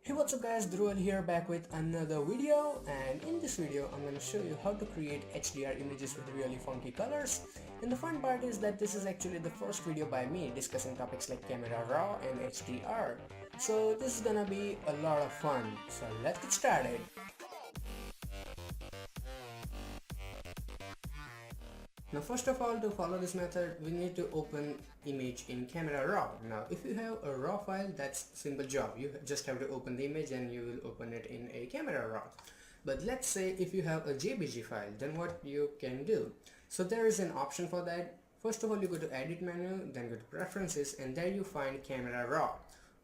Hey, what's up guys, Dhruval here back with another video, and in this video I'm going to show you how to create HDR images with really funky colors. And the fun part is that this is actually the first video by me discussing topics like camera raw and HDR. So this is gonna be a lot of fun, so let's get started. Now first of all, to follow this method we need to open image in camera raw. Now if you have a raw file, that's simple job, you just have to open the image and you will open it in a camera raw. But let's say if you have a JPG file, then what you can do, so there is an option for that. First of all, you go to edit menu, then go to preferences, and there you find camera raw.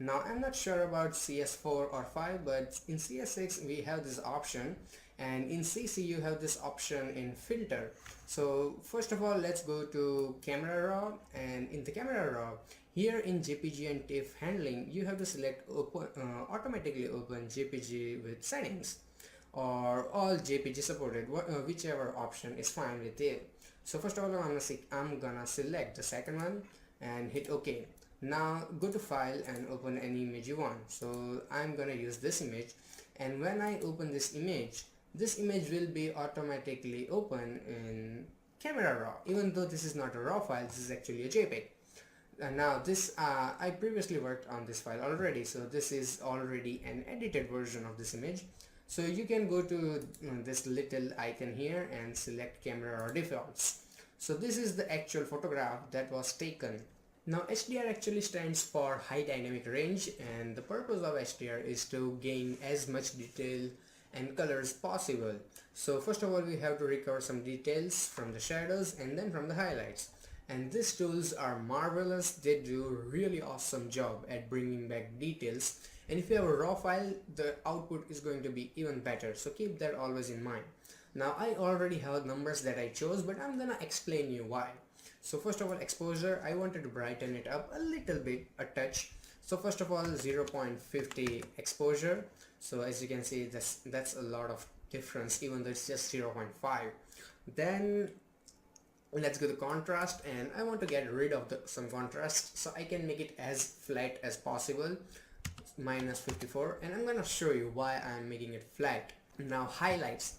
Now I'm not sure about CS4 or 5, but in CS6 we have this option, and in CC you have this option in filter. So first of all, let's go to camera raw, and in the camera raw here in JPG and TIFF handling you have to select automatically open JPG with settings, or all JPG supported, whichever option is fine with it. So first of all, I'm gonna select the second one and hit OK. Now go to file and open any image you want. So I'm gonna use this image, and when I open this image will be automatically open in camera raw, even though this is not a raw file, this is actually a JPEG. And now this I previously worked on this file already, so this is already an edited version of this image. So you can go to this little icon here and select camera raw defaults. So this is the actual photograph that was taken. Now HDR actually stands for high dynamic range, and the purpose of HDR is to gain as much detail and colors possible. So first of all, we have to recover some details from the shadows and then from the highlights. And these tools are marvelous, they do a really awesome job at bringing back details. And if you have a raw file, the output is going to be even better, so keep that always in mind. Now I already have numbers that I chose, but I'm gonna explain you why. So first of all, exposure, I wanted to brighten it up a little bit, a touch. So first of all, 0.50 exposure. So as you can see, that's a lot of difference, even though it's just 0.5. Then let's go to contrast, and I want to get rid of some contrast, so I can make it as flat as possible, minus 54, and I'm gonna show you why I'm making it flat. Now highlights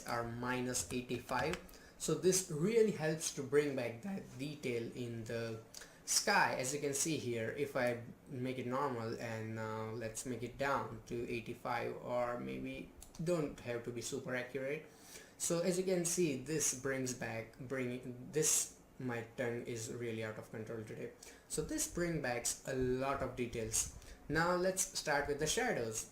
are minus 85. So this really helps to bring back that detail in the sky. As you can see here, if I make it normal, and now let's make it down to 85, or maybe don't have to be super accurate. So as you can see, this my tongue is really out of control today. So this brings back a lot of details. Now let's start with the shadows.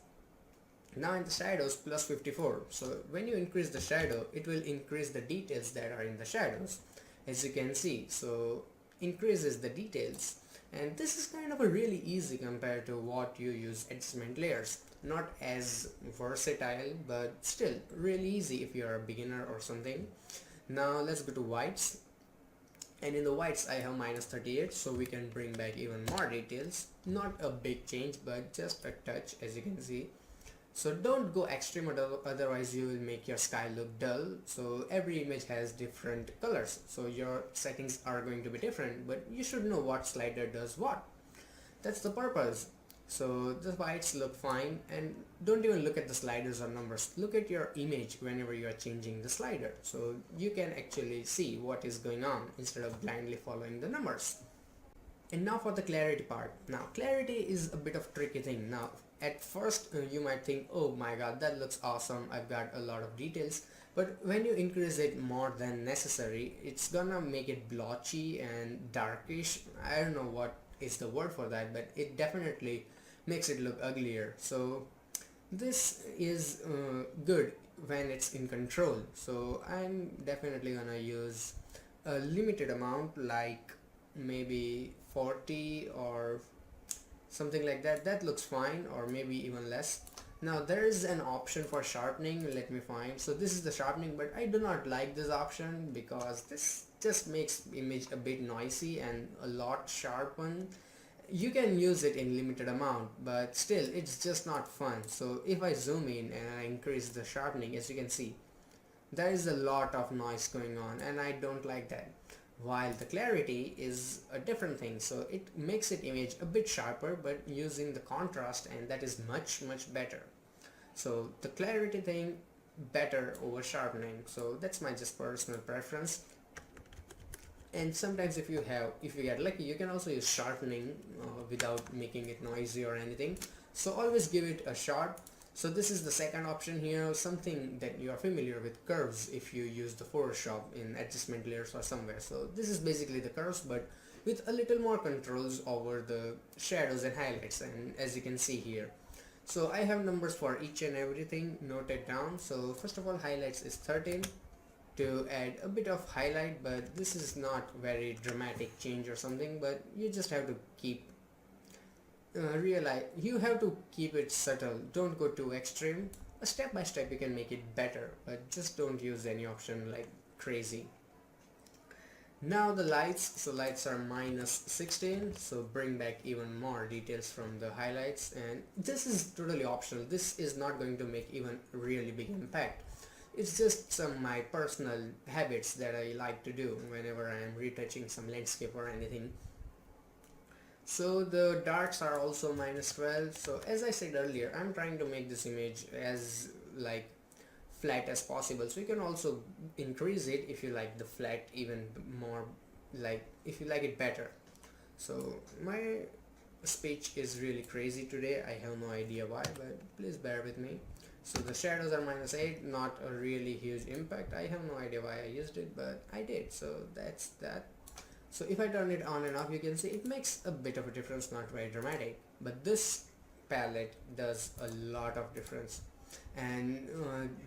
Now in the shadows, plus 54. So when you increase the shadow, it will increase the details that are in the shadows, as you can see. So increases the details, and this is kind of a really easy compared to what you use adjustment layers. Not as versatile, but still really easy if you're a beginner or something. Now let's go to whites, and in the whites I have minus 38, so we can bring back even more details. Not a big change, but just a touch, as you can see. So don't go extreme, otherwise you will make your sky look dull. So every image has different colors, so your settings are going to be different, but you should know what slider does what. That's the purpose. So the whites look fine, and don't even look at the sliders or numbers. Look at your image whenever you are changing the slider, so you can actually see what is going on instead of blindly following the numbers. And now for the clarity part. Now clarity is a bit of tricky thing. Now at first you might think, oh my god, that looks awesome, I've got a lot of details. But when you increase it more than necessary, it's gonna make it blotchy and darkish. I don't know what is the word for that, but it definitely makes it look uglier. So this is good when it's in control. So I'm definitely gonna use a limited amount, like maybe 40 or something like that. That looks fine, or maybe even less. Now there is an option for sharpening, let me find. So this is the sharpening, but I do not like this option because this just makes image a bit noisy and a lot sharpened. You can use it in limited amount, but still it's just not fun. So if I zoom in and I increase the sharpening, as you can see, there is a lot of noise going on, and I don't like that. while the clarity is a different thing. So it makes it image a bit sharper, but using the contrast, and that is much better. So the clarity thing better over sharpening. So that's my just personal preference. And sometimes if you get lucky, you can also use sharpening without making it noisy or anything. So always give it a shot. So this is the second option here, something that you are familiar with, curves, if you use the Photoshop in adjustment layers or somewhere. So this is basically the curves, but with a little more controls over the shadows and highlights. And as you can see here, so I have numbers for each and everything noted down. So first of all, highlights is 13 to add a bit of highlight, but this is not very dramatic change or something, but you just have to keep realize you have to keep it subtle, don't go too extreme. A step by step you can make it better, but just don't use any option like crazy. Now the lights, so lights are -16, so bring back even more details from the highlights, and this is totally optional. This is not going to make even really big impact. It's just some my personal habits that I like to do whenever I am retouching some landscape or anything. So the darks are also -12. So as I said earlier, I'm trying to make this image as like flat as possible. So you can also increase it if you like the flat even more, like if you like it better. So my speech is really crazy today. I have no idea why, but please bear with me. So the shadows are -8, not a really huge impact. I have no idea why I used it, but I did. So that's that. So if I turn it on and off, you can see it makes a bit of a difference, not very dramatic, but this palette does a lot of difference. And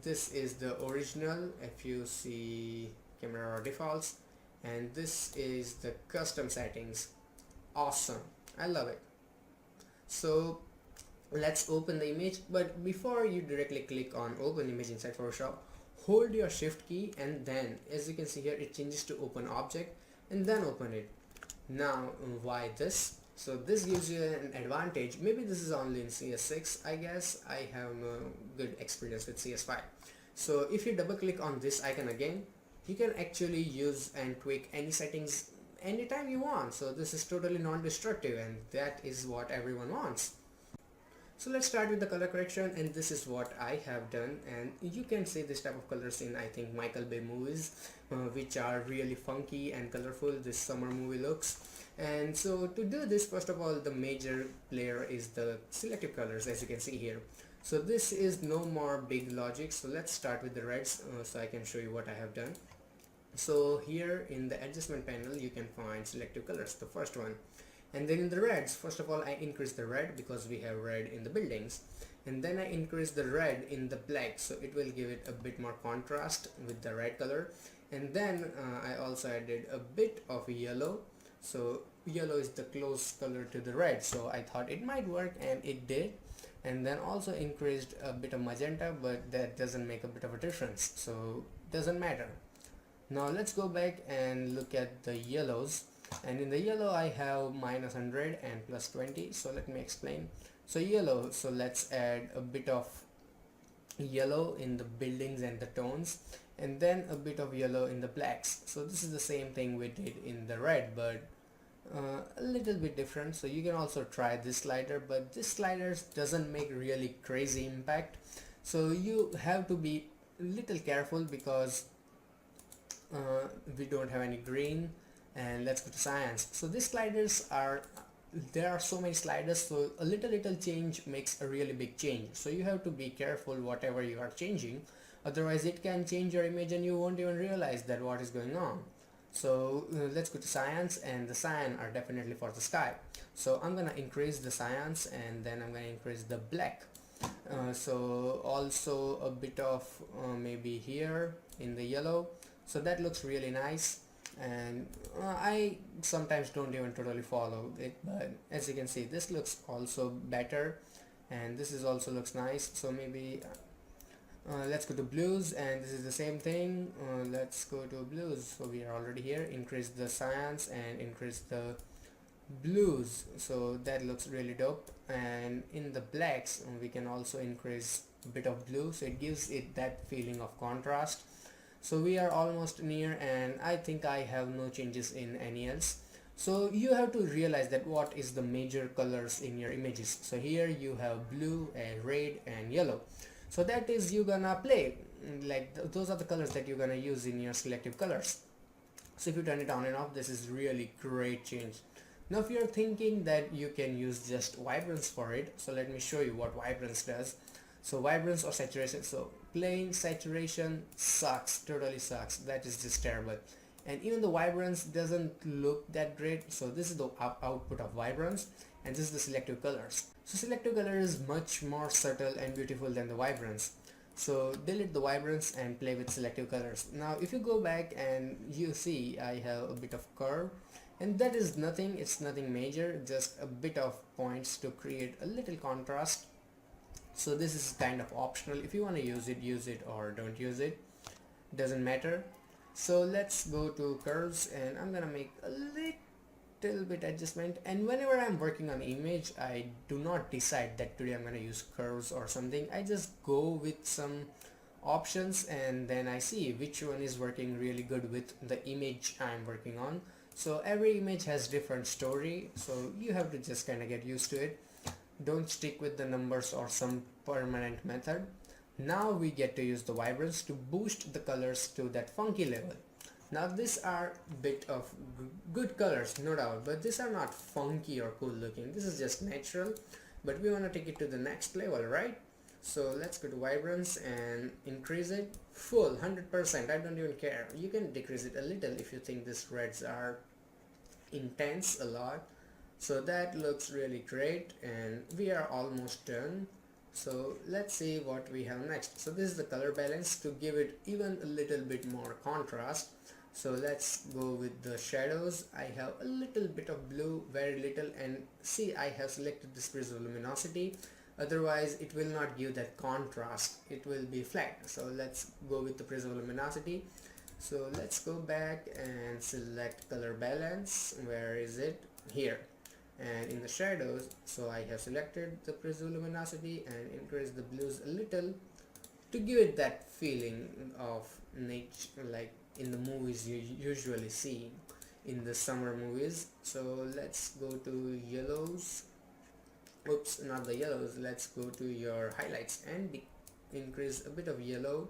this is the original, if you see camera defaults, and this is the custom settings. Awesome, I love it. So let's open the image, but before you directly click on open image inside Photoshop, hold your shift key, and then as you can see here, it changes to open object, and then open it. Now why this? So this gives you an advantage. Maybe this is only in cs6, I guess. I have no good experience with cs5. So if you double click on this icon again, you can actually use and tweak any settings anytime you want. So this is totally non-destructive, and that is what everyone wants. So let's start with the color correction, and this is what I have done. And you can see this type of colors in, I think, Michael Bay movies, which are really funky and colorful, this summer movie looks. And so to do this, first of all, the major player is the selective colors, as you can see here. So this is no more big logic. So let's start with the reds, so I can show you what I have done. So here in the adjustment panel, you can find selective colors, the first one. And then in the reds, first of all, I increase the red because we have red in the buildings, and then I increase the red in the black, so it will give it a bit more contrast with the red color. And then I also added a bit of yellow. So yellow is the close color to the red, so I thought it might work, and it did. And then also increased a bit of magenta, but that doesn't make a bit of a difference, so doesn't matter. Now let's go back and look at the yellows. And in the yellow I have -100 and +20. So let me explain. So yellow, so let's add a bit of yellow in the buildings and the tones, and then a bit of yellow in the blacks. So this is the same thing we did in the red, but a little bit different. So you can also try this slider, but this slider doesn't make really crazy impact. So you have to be a little careful because we don't have any green. And let's go to science. So these sliders are, there are so many sliders, so a little change makes a really big change. So you have to be careful whatever you are changing, otherwise it can change your image and you won't even realize that what is going on. So let's go to science, and the cyan are definitely for the sky. So I'm gonna increase the cyans, and then I'm gonna increase the black. So also a bit of maybe here in the yellow. So that looks really nice. And I sometimes don't even totally follow it, but as you can see, this looks also better, and this is also looks nice. So maybe let's go to blues, and this is the same thing. Let's go to blues. So we are already here. Increase the cyans and increase the blues, so that looks really dope. And in the blacks, we can also increase a bit of blue, so it gives it that feeling of contrast. So we are almost near, and I think I have no changes in any else. So you have to realize that what is the major colors in your images. So here you have blue and red and yellow. So that is you gonna play like those are the colors that you're gonna use in your selective colors. So if you turn it on and off, this is really great change. Now if you're thinking that you can use just vibrance for it, so let me show you what vibrance does. So vibrance or saturation, so plain saturation sucks, totally sucks, that is just terrible. And even the vibrance doesn't look that great. So this is the output of vibrance, and this is the selective colors. So selective color is much more subtle and beautiful than the vibrance. So delete the vibrance and play with selective colors. Now if you go back and you see I have a bit of curve, and that is nothing, it's nothing major, just a bit of points to create a little contrast. So this is kind of optional. If you want to use it, or don't use it, doesn't matter. So let's go to curves, and I'm gonna make a little bit adjustment. And whenever I'm working on image, I do not decide that today I'm gonna use curves or something. I just go with some options, and then I see which one is working really good with the image I'm working on. So every image has different story, so you have to just kind of get used to it. Don't stick with the numbers or some permanent method. Now we get to use the vibrance to boost the colors to that funky level. Now these are bit of good colors, no doubt, but these are not funky or cool looking. This is just natural, but we want to take it to the next level, right? So let's go to vibrance and increase it full 100%. I don't even care. You can decrease it a little if you think these reds are intense a lot. So that looks really great, and we are almost done. So let's see what we have next. So this is the color balance to give it even a little bit more contrast. So let's go with the shadows. I have a little bit of blue, very little, and see I have selected this prism luminosity. Otherwise it will not give that contrast, it will be flat. So let's go with the prism luminosity. So let's go back and select color balance. Where is it? Here. And in the shadows, so I have selected the prism luminosity and increased the blues a little to give it that feeling of nature, like in the movies you usually see in the summer movies. So let's go to yellows. Oops, not the yellows. Let's go to your highlights and increase a bit of yellow,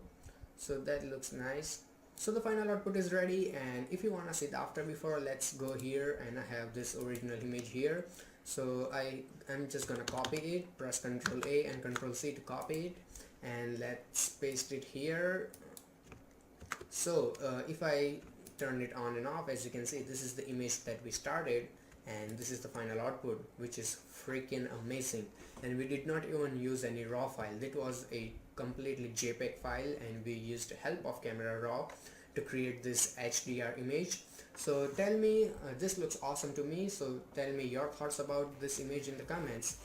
so that looks nice. So the final output is ready, and if you want to see the after before, let's go here, and I have this original image here. So I'm just gonna copy it, press Ctrl A and Ctrl C to copy it, and let's paste it here. So if I turn it on and off, as you can see, this is the image that we started, and this is the final output, which is freaking amazing. And we did not even use any raw file. That was a completely JPEG file, and we used the help of Camera Raw to create this HDR image. So tell me, this looks awesome to me, so tell me your thoughts about this image in the comments.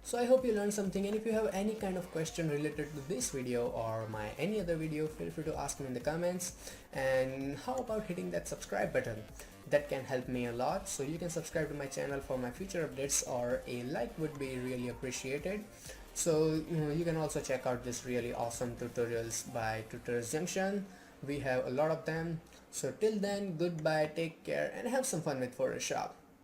So I hope you learned something, and if you have any kind of question related to this video or my any other video, feel free to ask me in the comments. And how about hitting that subscribe button? That can help me a lot. So you can subscribe to my channel for my future updates, or a like would be really appreciated. So you can also check out this really awesome tutorials by Tutorials Junction. We have a lot of them. So till then, goodbye, take care, and have some fun with Photoshop.